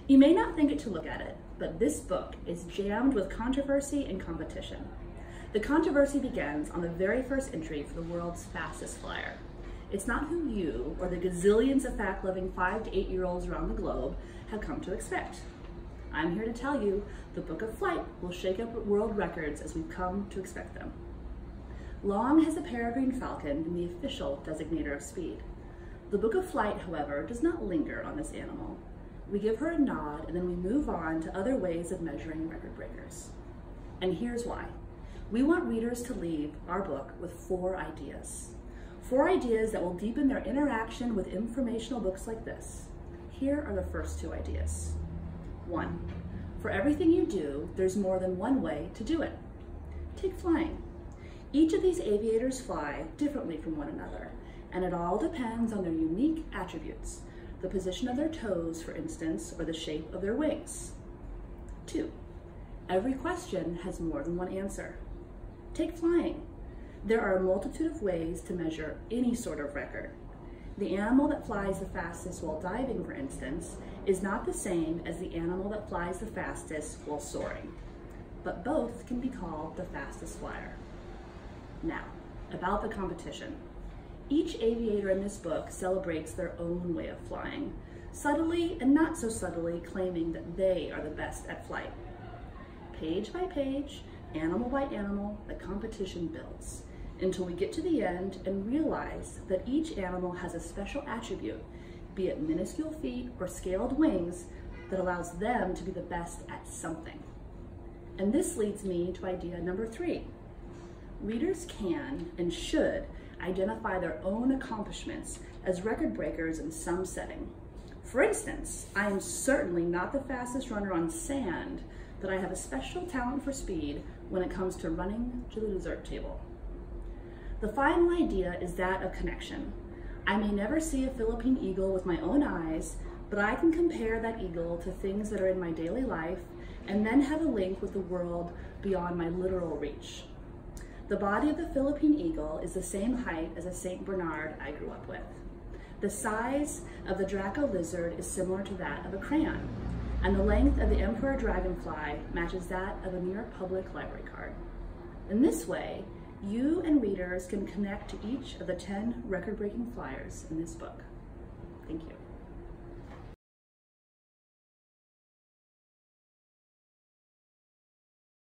You may not think it to look at it, but this book is jammed with controversy and competition. The controversy begins on the very first entry for the world's fastest flyer. It's not who you or the gazillions of fact-loving 5 to 8-year-olds around the globe have come to expect. I'm here to tell you the Book of Flight will shake up world records as we've come to expect them. Long has the peregrine falcon been the official designator of speed. The Book of Flight, however, does not linger on this animal. We give her a nod and then we move on to other ways of measuring record breakers. And here's why. We want readers to leave our book with 4 ideas. 4 ideas that will deepen their interaction with informational books like this. Here are the first 2 ideas. 1. For everything you do, there's more than one way to do it. Take flying. Each of these aviators fly differently from one another, and it all depends on their unique attributes, the position of their toes, for instance, or the shape of their wings. 2. Every question has more than one answer. Take flying. There are a multitude of ways to measure any sort of record. The animal that flies the fastest while diving, for instance, is not the same as the animal that flies the fastest while soaring, but both can be called the fastest flyer. Now, about the competition. Each aviator in this book celebrates their own way of flying, subtly and not so subtly claiming that they are the best at flight. Page by page, animal by animal, the competition builds, until we get to the end and realize that each animal has a special attribute, be it minuscule feet or scaled wings, that allows them to be the best at something. And this leads me to idea number 3. Readers can and should identify their own accomplishments as record breakers in some setting. For instance, I am certainly not the fastest runner on sand, but I have a special talent for speed when it comes to running to the dessert table. The final idea is that of connection. I may never see a Philippine eagle with my own eyes, but I can compare that eagle to things that are in my daily life and then have a link with the world beyond my literal reach. The body of the Philippine eagle is the same height as a St. Bernard I grew up with. The size of the Draco lizard is similar to that of a crayon, and the length of the emperor dragonfly matches that of a New York Public Library card. In this way, you and readers can connect to each of the 10 record-breaking flyers in this book. Thank you.